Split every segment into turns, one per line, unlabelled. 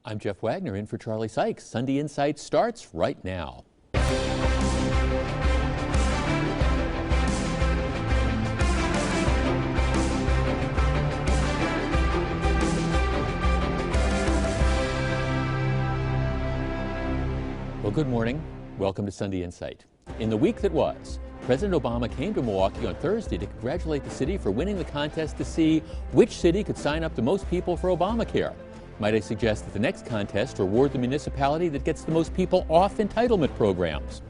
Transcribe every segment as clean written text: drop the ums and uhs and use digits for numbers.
I'm Jeff Wagner in for Charlie Sykes. Sunday Insight starts right now. Well, good morning. Welcome to Sunday Insight. In the week that was, President Obama came to Milwaukee on Thursday to congratulate the city for winning the contest to see which city could sign up the most people for Obamacare. Might I suggest that the next contest reward the municipality that gets the most people off entitlement programs?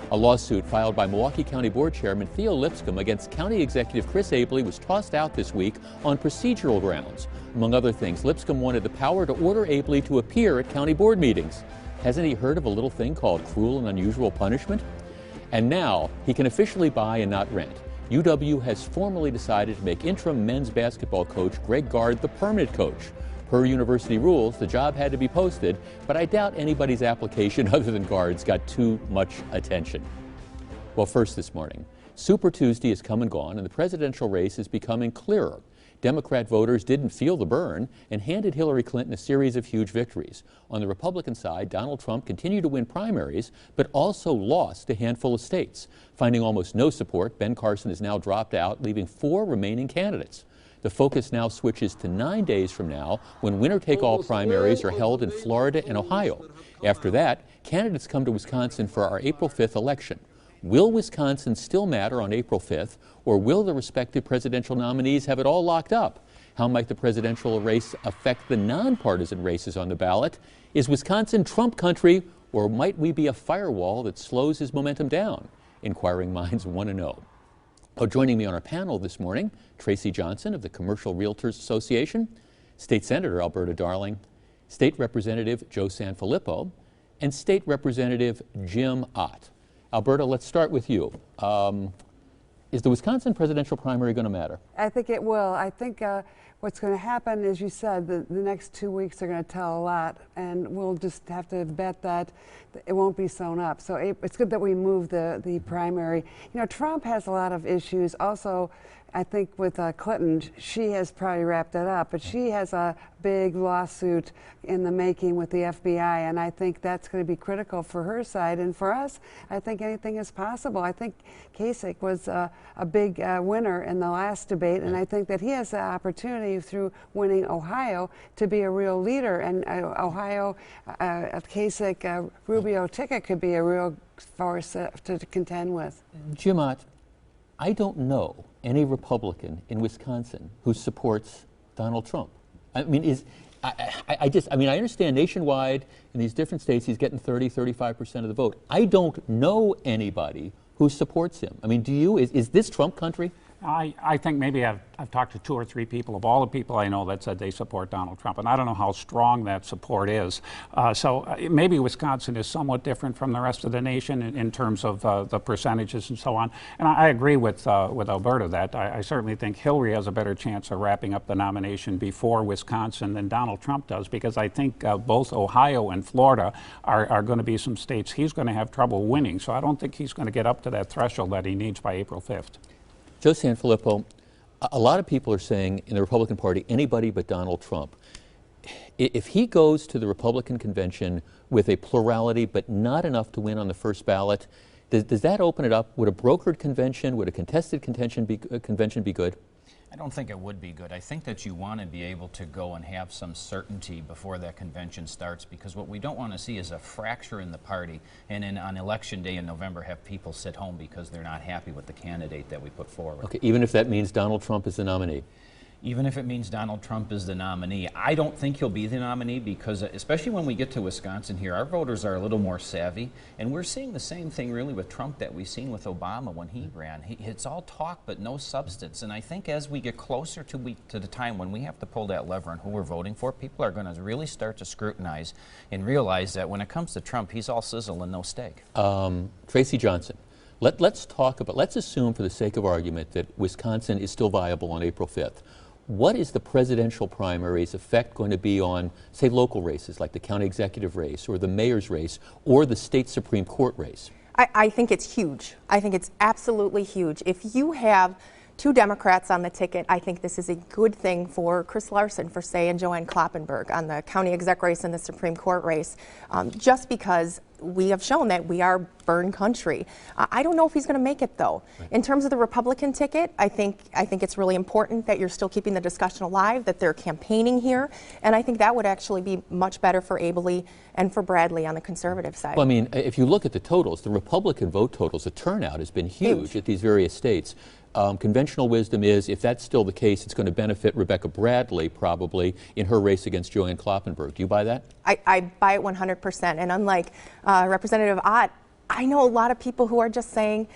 A lawsuit filed by Milwaukee County Board Chairman Theo Lipscomb against County Executive Chris Abele was tossed out this week on procedural grounds. Among other things, Lipscomb wanted the power to order Abele to appear at county board meetings. Hasn't he heard of a little thing called cruel and unusual punishment? And now he can officially buy and not rent. UW has formally decided to make interim men's basketball coach Greg Gard the permanent coach. Per university rules, the job had to be posted, but I doubt anybody's application other than Gard's got too much attention. Well, first this morning, Super Tuesday has come and gone, and the presidential race is becoming clearer. Democrat voters didn't feel the burn and handed Hillary Clinton a series of huge victories. On the Republican side, Donald Trump continued to win primaries, but also lost a handful of states. Finding almost no support, Ben Carson has now dropped out, leaving 4 remaining candidates. The focus now switches to 9 days from now, when winner-take-all primaries are held in Florida and Ohio. After that, candidates come to Wisconsin for our April 5th election. Will Wisconsin still matter on April 5th, or will the respective presidential nominees have it all locked up? How might the presidential race affect the nonpartisan races on the ballot? Is Wisconsin Trump country, or might we be a firewall that slows his momentum down? Inquiring minds want to know. Oh, joining me on our panel this morning, Tracy Johnson of the Commercial Realtors Association, State Senator Alberta Darling, State Representative Joe Sanfelippo, and State Representative Jim Ott. Alberta, let's start with you. Is the Wisconsin presidential primary going to matter?
I think it will. I think what's going to happen, as you said, the next 2 weeks are going to tell a lot, and we'll just have to bet that it won't be sewn up. So it's good that we moved the primary. You know, Trump has a lot of issues. Also, I think with Clinton, she has probably wrapped it up, but she has a big lawsuit in the making with the FBI, and I think that's going to be critical for her side. And for us, I think anything is possible. I think Kasich was a big winner in the last debate, and I think that he has the opportunity through winning Ohio to be a real leader. And Ohio, Kasich, Rubio ticket could be a real force to contend with.
Jim Ott, I don't know any Republican in Wisconsin who supports Donald Trump. I mean, I understand nationwide in these different states he's getting 35% of the vote. I don't know anybody who supports him. I mean, do you? Is this Trump country?
I think maybe I've talked to 2 or 3 people of all the people I know that said they support Donald Trump, and I don't know how strong that support is. So maybe Wisconsin is somewhat different from the rest of the nation in terms of the percentages and so on. And I agree with Alberta that I certainly think Hillary has a better chance of wrapping up the nomination before Wisconsin than Donald Trump does, because I think both Ohio and Florida are going to be some states he's going to have trouble winning. So I don't think he's going to get up to that threshold that he needs by April 5th.
Joe Sanfelippo, a lot of people are saying in the Republican Party, anybody but Donald Trump. If he goes to the Republican convention with a plurality but not enough to win on the first ballot, does that open it up? Would a brokered convention, would a contested convention be good?
I don't think it would be good. I think that you want to be able to go and have some certainty before that convention starts, because what we don't want to see is a fracture in the party, and then on election day in November have people sit home because they're not happy with the candidate that we put forward.
Okay, even if that means Donald Trump is the nominee?
Even if it means Donald Trump is the nominee. I don't think he'll be the nominee, because especially when we get to Wisconsin here, our voters are a little more savvy, and we're seeing the same thing really with Trump that we've seen with Obama when he ran. It's all talk but no substance, and I think as we get closer to the time when we have to pull that lever on who we're voting for, people are going to really start to scrutinize and realize that when it comes to Trump, he's all sizzle and no steak.
Tracy Johnson, let's assume for the sake of argument that Wisconsin is still viable on April 5th. What is the presidential primary's effect going to be on, say, local races like the county executive race or the mayor's race or the state Supreme Court race?
I think it's huge. I think it's absolutely huge. If you have two Democrats on the ticket. I think this is a good thing for Chris Larson, for Say, and Joanne Kloppenberg on the county exec race and the Supreme Court race, just because we have shown that we are burn country. I don't know if he's going to make it, though. Right. In terms of the Republican ticket, I think it's really important that you're still keeping the discussion alive, that they're campaigning here, and I think that would actually be much better for Abley and for Bradley on the conservative side.
Well, I mean, if you look at the totals, the Republican vote totals, the turnout has been huge at these various states. Conventional wisdom is, if that's still the case, it's going to benefit Rebecca Bradley probably in her race against Joanne Kloppenberg. Do you buy that?
I buy it 100%. And unlike Representative Ott, I know a lot of people who are just saying,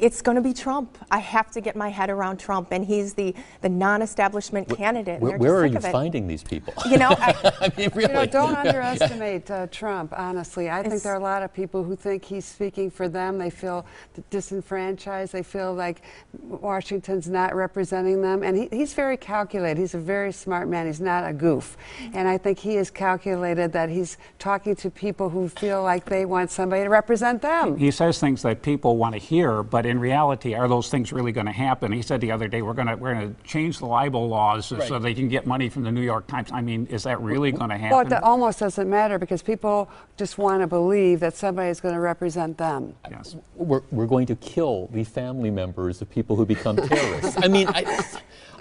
it's going to be Trump. I have to get my head around Trump, and he's the non-establishment candidate.
Where are you finding these people?
You know,
I mean, really.
You know, don't underestimate Trump, honestly. I think there are a lot of people who think he's speaking for them. They feel disenfranchised. They feel like Washington's not representing them. And he's very calculated. He's a very smart man. He's not a goof. And I think he has calculated that he's talking to people who feel like they want somebody to represent them.
He says things that people want to hear, but in reality, are those things really going to happen? He said the other day, we're going to change the libel laws so they can get money from the New York Times. I mean, is that really going to happen?
Well, that almost doesn't matter, because people just want to believe that somebody is going to represent them.
Yes.
We're going to kill the family members of people who become terrorists. I mean,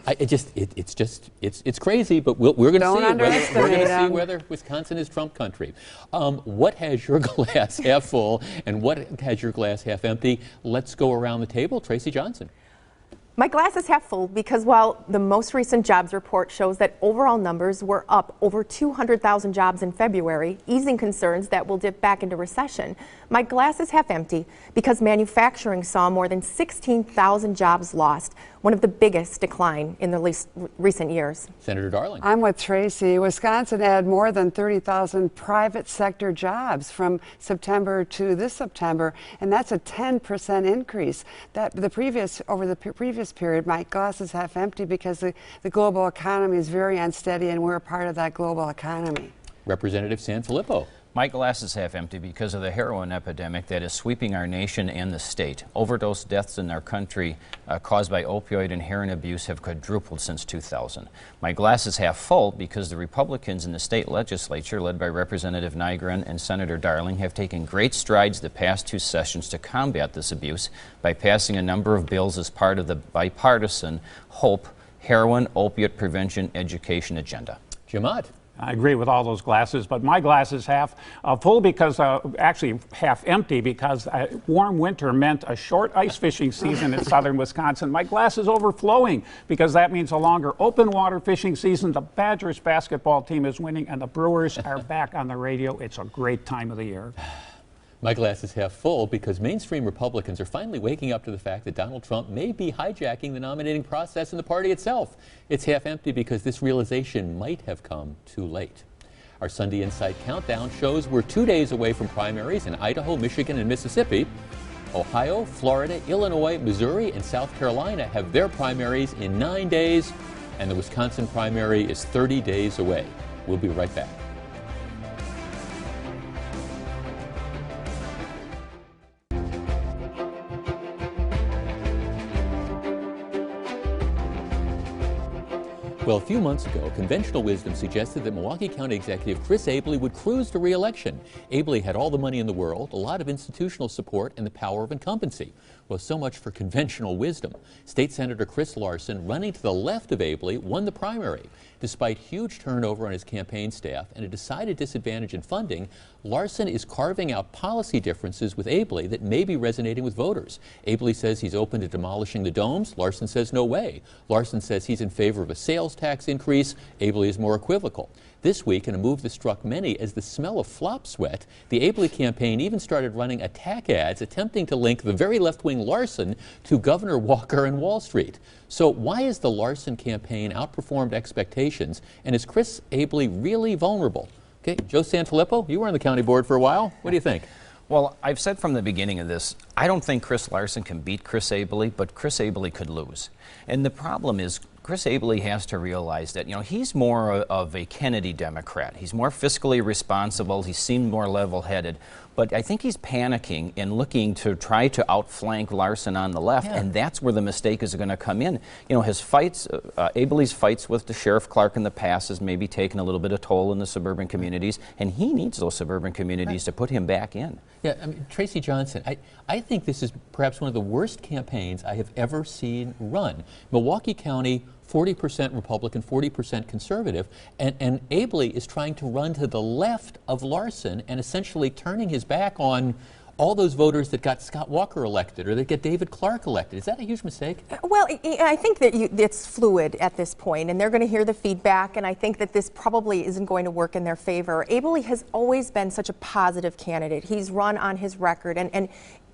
it's crazy, but we're going to see whether Wisconsin is Trump country. What has your glass half full and what has your glass half empty? Let's go around the table. Tracy Johnson.
My glass is half full because while the most recent jobs report shows that overall numbers were up over 200,000 jobs in February, easing concerns that we'll dip back into recession, my glass is half empty because manufacturing saw more than 16,000 jobs lost, one of the biggest decline in the least recent years.
Senator Darling.
I'm with Tracy. Wisconsin added more than 30,000 private sector jobs from September to this September, and that's a 10% increase. Over the previous period, my glass is half empty because the global economy is very unsteady, and we're a part of that global economy.
Representative Sanfelippo.
My glass is half empty because of the heroin epidemic that is sweeping our nation and the state. Overdose deaths in our country caused by opioid and heroin abuse have quadrupled since 2000. My glass is half full because the Republicans in the state legislature, led by Representative Nygren and Senator Darling, have taken great strides the past two sessions to combat this abuse by passing a number of bills as part of the bipartisan HOPE, Heroin Opiate Prevention Education Agenda.
Jim Ott.
I agree with all those glasses, but my glass is half full because, actually half empty, because a warm winter meant a short ice fishing season in southern Wisconsin. My glass is overflowing because that means a longer open water fishing season. The Badgers basketball team is winning and the Brewers are back on the radio. It's a great time of the year.
My glass is half full because mainstream Republicans are finally waking up to the fact that Donald Trump may be hijacking the nominating process in the party itself. It's half empty because this realization might have come too late. Our Sunday Insight Countdown shows we're 2 days away from primaries in Idaho, Michigan, and Mississippi. Ohio, Florida, Illinois, Missouri, and South Carolina have their primaries in 9 days, and the Wisconsin primary is 30 days away. We'll be right back. Well, a few months ago, conventional wisdom suggested that Milwaukee County Executive Chris Abley would cruise to re-election. Abley had all the money in the world, a lot of institutional support, and the power of incumbency. Well, so much for conventional wisdom. State Senator Chris Larson, running to the left of Abley, won the primary. Despite huge turnover on his campaign staff and a decided disadvantage in funding, Larson is carving out policy differences with Abley that may be resonating with voters. Abley says he's open to demolishing the domes. Larson says no way. Larson says he's in favor of a sales tax increase. Abley is more equivocal. This week, in a move that struck many as the smell of flop sweat, the Abley campaign even started running attack ads attempting to link the very left-wing Larson to Governor Walker and Wall Street. So why has the Larson campaign outperformed expectations, and is Chris Abley really vulnerable? Okay, Joe Sanfelippo, you were on the county board for a while. What do you think?
Well, I've said from the beginning of this, I don't think Chris Larson can beat Chris Abley, but Chris Abley could lose. And the problem is Chris Abele has to realize that, he's more of a Kennedy Democrat. He's more fiscally responsible. He seemed more level-headed. But I think he's panicking and looking to try to outflank Larson on the left, and that's where the mistake is going to come in. His fights, Abele's fights with the Sheriff Clark in the past has maybe taken a little bit of toll in the suburban communities, and he needs those suburban communities to put him back in.
Yeah, I mean, Tracy Johnson, I think this is perhaps one of the worst campaigns I have ever seen run. Milwaukee County, 40% Republican, 40% conservative, and Abele is trying to run to the left of Larson and essentially turning his back on all those voters that got Scott Walker elected or that get David Clark elected. Is that a huge mistake?
Well, I think that it's fluid at this point, and they're going to hear the feedback, and I think that this probably isn't going to work in their favor. Abele has always been such a positive candidate. He's run on his record, and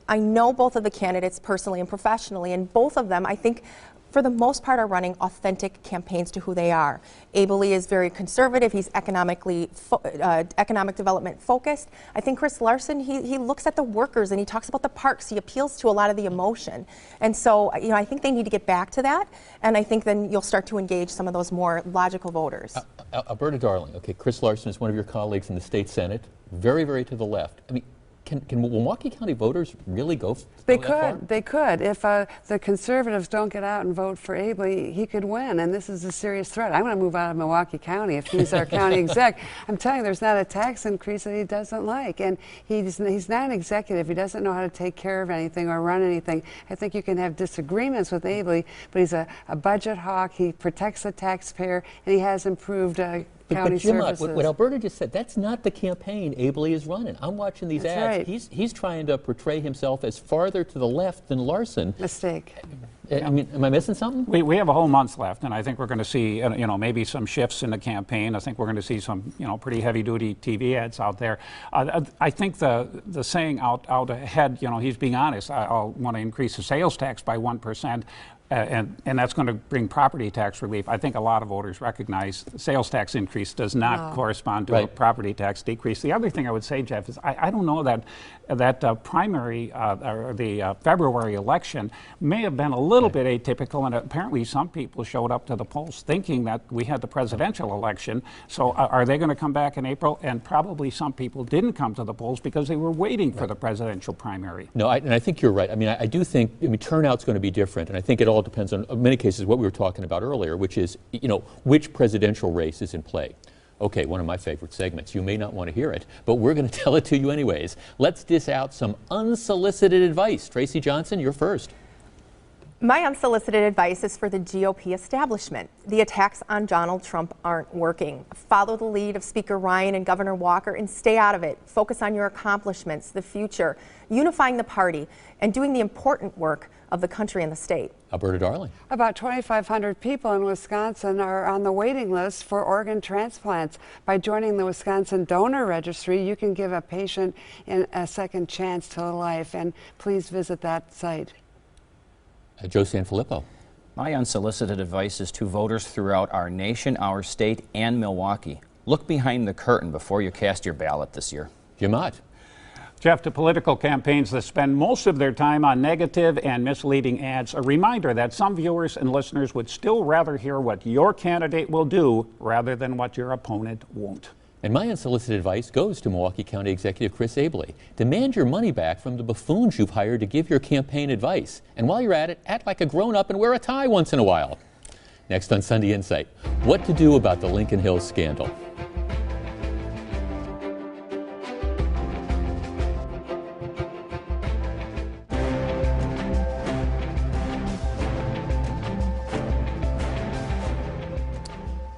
I know both of the candidates personally and professionally, and both of them, I think, for the most part, are running authentic campaigns to who they are. Abele is very conservative. He's economic development focused. I think Chris Larson, he looks at the workers and he talks about the parks. He appeals to a lot of the emotion. And so, I think they need to get back to that. And I think then you'll start to engage some of those more logical voters.
Alberta Darling, okay, Chris Larson is one of your colleagues in the state Senate, very, very to the left. I mean, can Milwaukee County voters really go
They could. They could. If the conservatives don't get out and vote for Abele, he could win, and this is a serious threat. I'm going to move out of Milwaukee County if he's our county exec. I'm telling you, there's not a tax increase that he doesn't like, and he's not an executive. He doesn't know how to take care of anything or run anything. I think you can have disagreements with Abele, but he's a budget hawk. He protects the taxpayer, and he has improved county
Jim,
services.
what Alberta just said, that's not the campaign Abele is running. I'm watching these ads.
Right.
He's trying to portray himself as farther to the left than Larson.
Mistake.
I mean, am I missing something?
We have a whole month left, and I think we're going to see, maybe some shifts in the campaign. I think we're going to see some, pretty heavy-duty TV ads out there. I think the saying out ahead, he's being honest. I'll want to increase the sales tax by 1%. And that's going to bring property tax relief. I think a lot of voters recognize the sales tax increase does not correspond to a property tax decrease. The other thing I would say, Jeff, is I don't know that primary or the February election may have been a little bit atypical, and apparently some people showed up to the polls thinking that we had the presidential election. So are they going to come back in April? And probably some people didn't come to the polls because they were waiting for the presidential primary.
No, and I think you're right. I mean, I do think turnout's going to be different, and I think it all depends on, in many cases, what we were talking about earlier, which is, which presidential race is in play. Okay, one of my favorite segments. You may not want to hear it, but we're going to tell it to you anyways. Let's dish out some unsolicited advice. Tracy Johnson, you're first.
My unsolicited advice is for the GOP establishment. The attacks on Donald Trump aren't working. Follow the lead of Speaker Ryan and Governor Walker and stay out of it. Focus on your accomplishments, the future, unifying the party, and doing the important work of the country and the state.
Alberta Darling.
About 2,500 people in Wisconsin are on the waiting list for organ transplants. By joining the Wisconsin Donor Registry, you can give a patient a second chance to life, and please visit that site.
Joe Sanfelippo.
My unsolicited advice is to voters throughout our nation, our state, and Milwaukee. Look behind the curtain before you cast your ballot this year.
Jim Ott.
Jeff, to political campaigns that spend most of their time on negative and misleading ads, a reminder that some viewers and listeners would still rather hear what your candidate will do rather than what your opponent won't.
And my unsolicited advice goes to Milwaukee County Executive Chris Abele. Demand your money back from the buffoons you've hired to give your campaign advice. And while you're at it, act like a grown-up and wear a tie once in a while. Next on Sunday Insight, what to do about the Lincoln Hills scandal.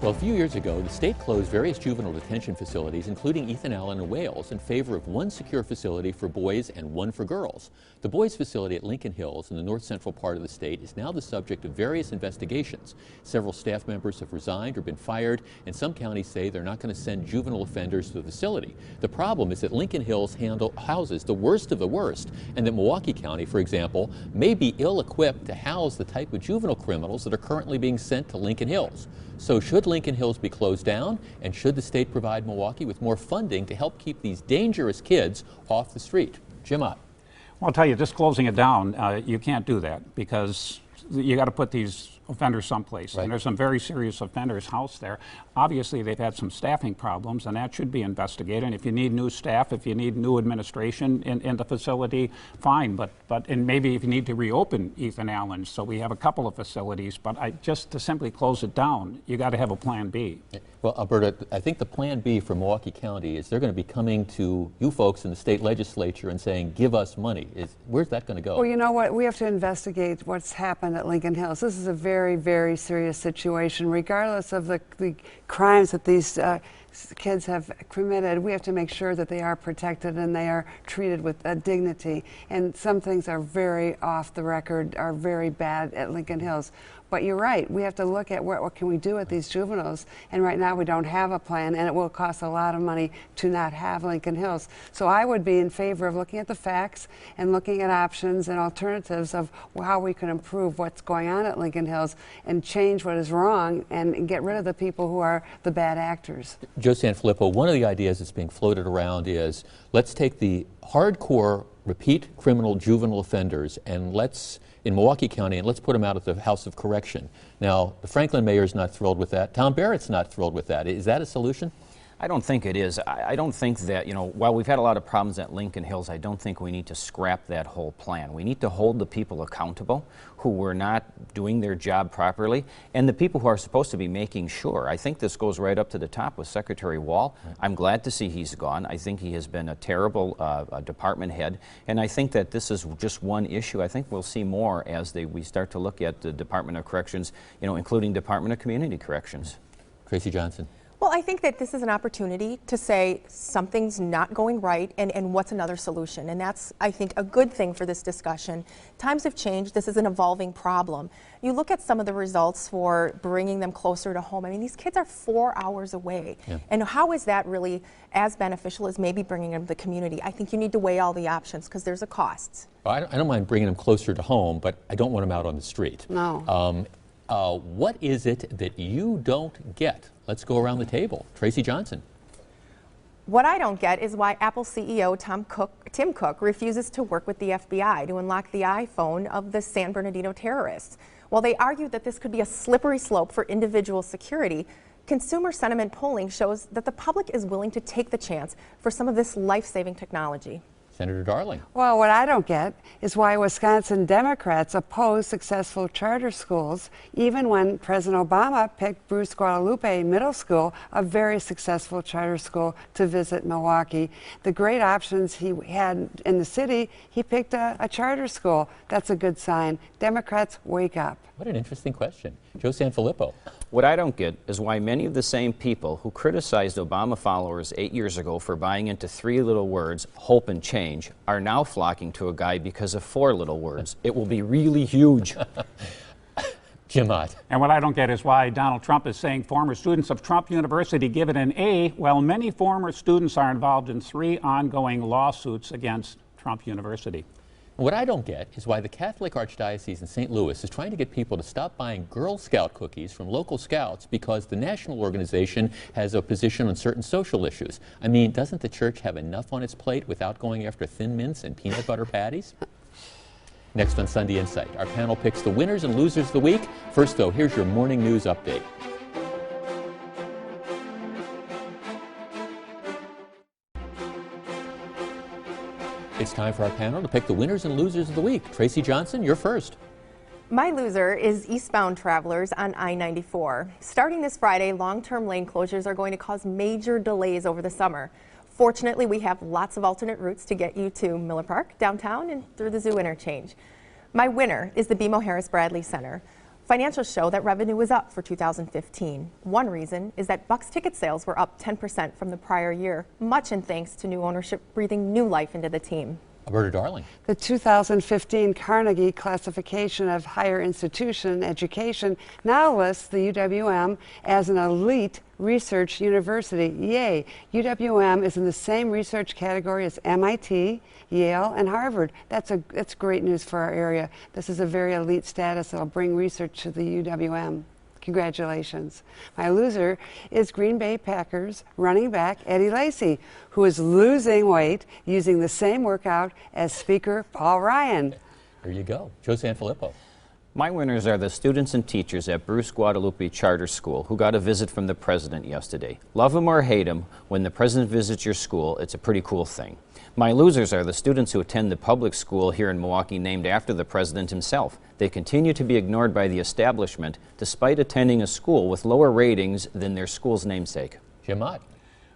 Well, a few years ago, the state closed various juvenile detention facilities, including Ethan Allen in Wales, in favor of one secure facility for boys and one for girls. The boys' facility at Lincoln Hills in the north central part of the state is now the subject of various investigations. Several staff members have resigned or been fired, and some counties say they're not going to send juvenile offenders to the facility. The problem is that Lincoln Hills houses the worst of the worst, and that Milwaukee County, for example, may be ill-equipped to house the type of juvenile criminals that are currently being sent to Lincoln Hills. So should Lincoln Hills be closed down, and should the state provide Milwaukee with more funding to help keep these dangerous kids off the street? Jim Ott.
Well, I'll tell you, just closing it down, you can't do that because you got to put these offenders someplace.
Right.
And there's some very serious offenders housed there. Obviously, they've had some staffing problems, and that should be investigated. And if you need new staff, if you need new administration in the facility, fine. And maybe if you need to reopen Ethan Allen, so we have a couple of facilities, but just to simply close it down, you got to have a plan B.
Well, Alberta, I think the plan B for Milwaukee County is they're going to be coming to you folks in the state legislature and saying, give us money. Where's that going to go?
Well, you know what? We have to investigate what's happened at Lincoln Hills. This is a very, very serious situation. Regardless of the crimes that these kids have committed, we have to make sure that they are protected and they are treated with dignity. And some things are very off the record, are very bad at Lincoln Hills. But you're right, we have to look at what can we do with these juveniles. And right now we don't have a plan, and it will cost a lot of money to not have Lincoln Hills. So I would be in favor of looking at the facts and looking at options and alternatives of how we can improve what's going on at Lincoln Hills and change what is wrong and get rid of the people who are the bad actors.
Joe Sanfelippo, one of the ideas that's being floated around is let's take the hardcore repeat criminal juvenile offenders and in Milwaukee County, and let's put them out at the House of Correction. Now, the Franklin mayor's not thrilled with that. Tom Barrett's not thrilled with that. Is that a solution?
I don't think it is. I don't think that, while we've had a lot of problems at Lincoln Hills, I don't think we need to scrap that whole plan. We need to hold the people accountable who were not doing their job properly, and the people who are supposed to be making sure. I think this goes right up to the top with Secretary Wall. I'm glad to see he's gone. I think he has been a terrible department head, and I think that this is just one issue. I think we'll see more as we start to look at the Department of Corrections, including Department of Community Corrections.
Tracy Johnson.
Well, I think that this is an opportunity to say something's not going right and what's another solution. And that's, I think, a good thing for this discussion. Times have changed. This is an evolving problem. You look at some of the results for bringing them closer to home. I mean, these kids are 4 hours away. Yeah. And how is that really as beneficial as maybe bringing them to the community? I think you need to weigh all the options because there's a cost.
Well, I don't mind bringing them closer to home, but I don't want them out on the street.
No.
What is it that you don't get? Let's go around the table. Tracy Johnson.
What I don't get is why Apple CEO Tim Cook refuses to work with the FBI to unlock the iPhone of the San Bernardino terrorists. While they argue that this could be a slippery slope for individual security, consumer sentiment polling shows that the public is willing to take the chance for some of this life-saving technology.
Senator Darling.
Well, what I don't get is why Wisconsin Democrats oppose successful charter schools, even when President Obama picked Bruce Guadalupe Middle School, a very successful charter school, to visit Milwaukee. The great options he had in the city, he picked a charter school. That's a good sign. Democrats, wake up.
What an interesting question. Joe Sanfelippo.
What I don't get is why many of the same people who criticized Obama followers 8 years ago for buying into 3 little words, hope and change, are now flocking to a guy because of 4 little words. It will be really huge.
Jim Ott.
And what I don't get is why Donald Trump is saying former students of Trump University give it an A, while many former students are involved in 3 ongoing lawsuits against Trump University.
What I don't get is why the Catholic Archdiocese in St. Louis is trying to get people to stop buying Girl Scout cookies from local scouts because the national organization has a position on certain social issues. I mean, doesn't the church have enough on its plate without going after Thin Mints and peanut butter patties? Next on Sunday Insight, our panel picks the winners and losers of the week. First, though, here's your morning news update. It's time for our panel to pick the winners and losers of the week. Tracy Johnson, you're first.
My loser is eastbound travelers on I-94. Starting this Friday, long-term lane closures are going to cause major delays over the summer. Fortunately, we have lots of alternate routes to get you to Miller Park, downtown, and through the Zoo interchange. My winner is the BMO Harris Bradley Center. Financials show that revenue was up for 2015. One reason is that Bucks ticket sales were up 10% from the prior year, much in thanks to new ownership breathing new life into the team.
Alberta Darling.
The 2015 Carnegie Classification of Higher Institution Education now lists the UWM as an elite research university. Yay! UWM is in the same research category as MIT, Yale, and Harvard. That's great news for our area. This is a very elite status that will bring research to the UWM. Congratulations. My loser is Green Bay Packers running back Eddie Lacy, who is losing weight using the same workout as Speaker Paul Ryan.
There you go. Joe Sanfelippo.
My winners are the students and teachers at Bruce Guadalupe Charter School who got a visit from the president yesterday. Love him or hate him, when the president visits your school, it's a pretty cool thing. My losers are the students who attend the public school here in Milwaukee named after the president himself. They continue to be ignored by the establishment despite attending a school with lower ratings than their school's namesake.
Jim Mott.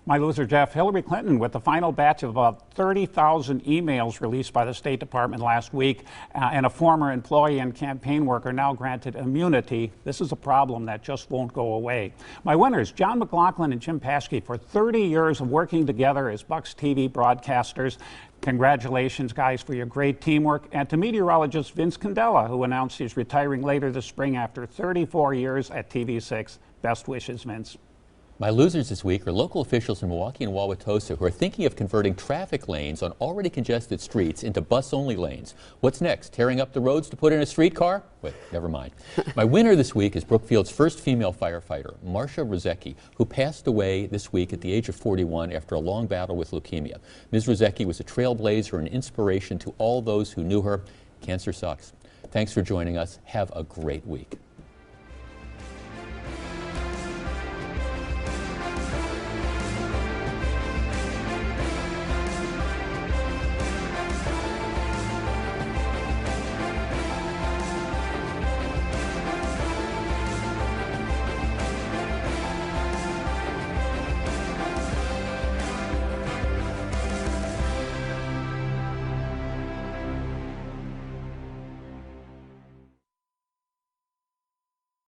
My loser, Jeff. Hillary Clinton, with the final batch of about 30,000 emails released by the State Department last week, and a former employee and campaign worker now granted immunity. This is a problem that just won't go away. My winners, John McLaughlin and Jim Paskey, for 30 years of working together as Bucks TV broadcasters. Congratulations, guys, for your great teamwork. And to meteorologist Vince Candela, who announced he's retiring later this spring after 34 years at TV6. Best wishes, Vince.
My losers this week are local officials in Milwaukee and Wauwatosa who are thinking of converting traffic lanes on already congested streets into bus-only lanes. What's next? Tearing up the roads to put in a streetcar? Wait, never mind. My winner this week is Brookfield's first female firefighter, Marcia Rozecki, who passed away this week at the age of 41 after a long battle with leukemia. Ms. Rozecki was a trailblazer and inspiration to all those who knew her. Cancer sucks. Thanks for joining us. Have a great week.